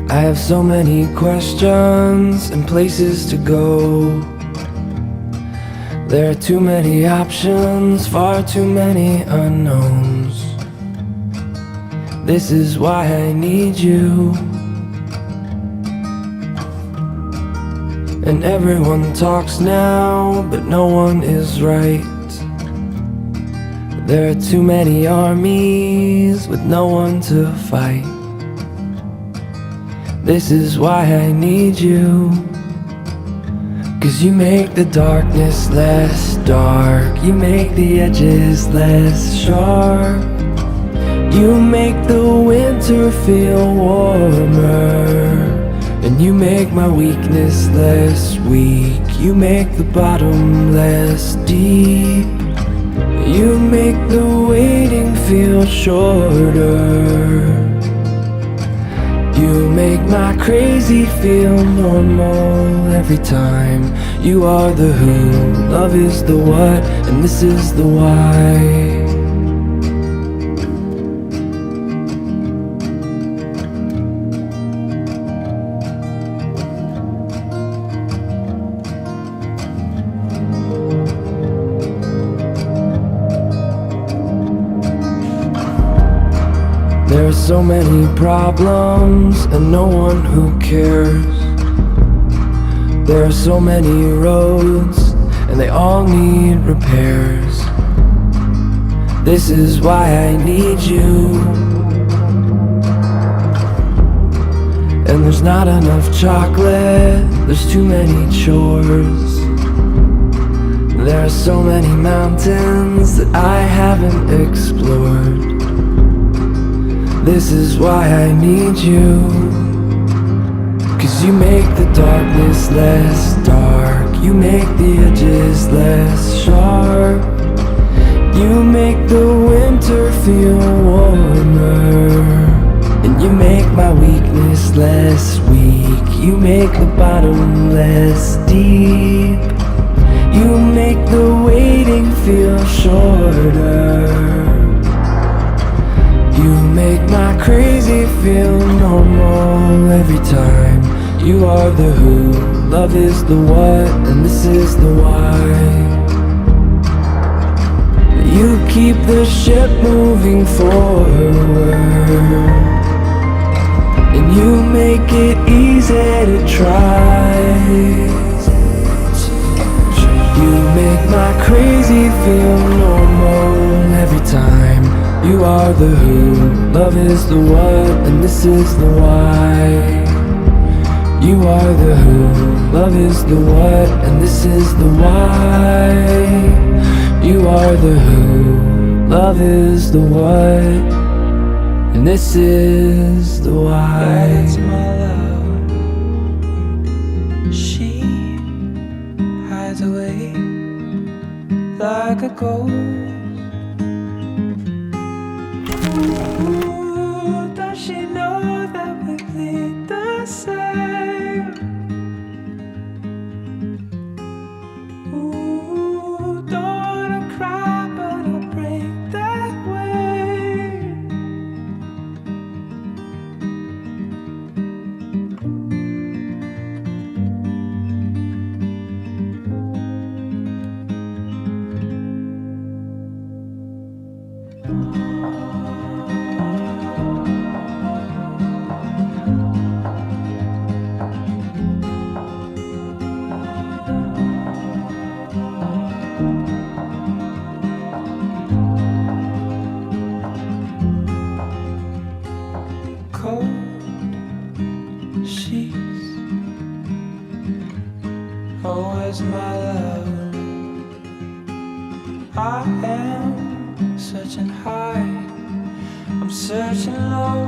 I have so many questions and places to go. There are too many options, far too many unknowns. This is why I need you. And everyone talks now, but no one is right. There are too many armies with no one to fight. This is why I need you. 'Cause you make the darkness less dark, you make the edges less sharp, you make the winter feel warmer, and you make my weakness less weak, you make the bottom less deep, you make the waiting feel shorter. You make my crazy feel normal every time. You are the who, love is the what, and this is the why. There are so many problems and no one who cares. There are so many roads and they all need repairs. This is why I need you. And there's not enough chocolate, there's too many chores. There are so many mountains that I haven't explored. This is why I need you. 'Cause you make the darkness less dark, you make the edges less sharp, you make the winter feel warmer, and you make my weakness less weak, you make the bottom less deep, you make the waiting feel shorter. You make my crazy feel normal every time. You are the who, love is the what, and this is the why. You keep the ship moving forward, and you make it easy to try. You make my crazy feel normal every time. You are the who, love is the what, and this is the why. You are the who, love is the what, and this is the why. You are the who, love is the what, and this is the why. That's my love. She hides away like a ghost. Ooh, does she know that we bleed the same? Ooh, don't wanna cry, but I'll break that way. Always my love. I am searching high, I'm searching low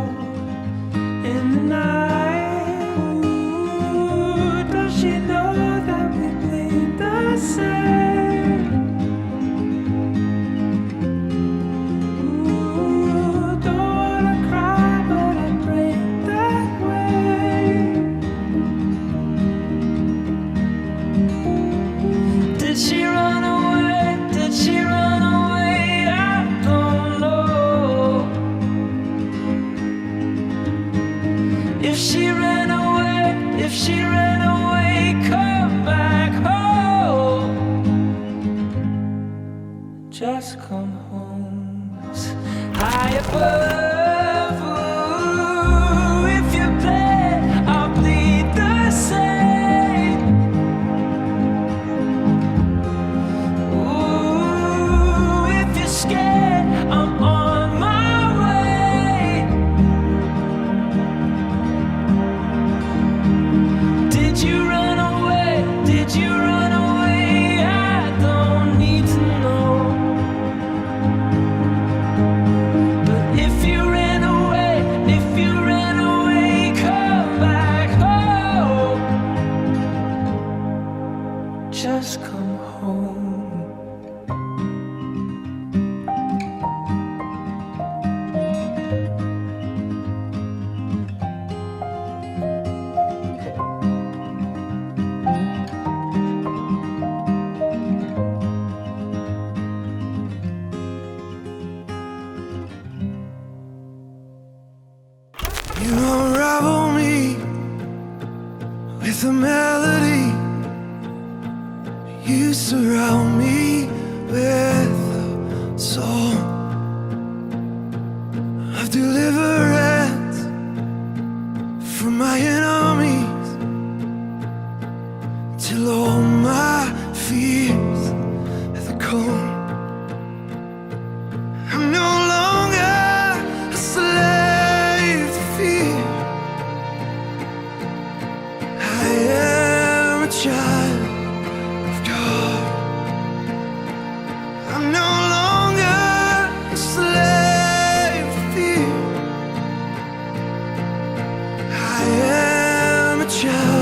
in the night. Ooh, does she know that we bleed the same? Ooh, don't wanna cry, but I break that way. Did she run away? Did she run away? I don't know. If she ran away, if she ran away, come back home. Just come home. High above, ooh, if you play, I'll bleed the same. Ooh, if you're scared, I'm on my way. Did you run away? Did you run away? I don't need to know. But if you ran away, if you ran away, come back home. Just come home. You unravel me with a melody. You surround me with a song of deliverance from my enemies, till all my fears are gone. I'm no longer a slave to fear. I am a child of God. I'm no longer a slave to fear. I am a child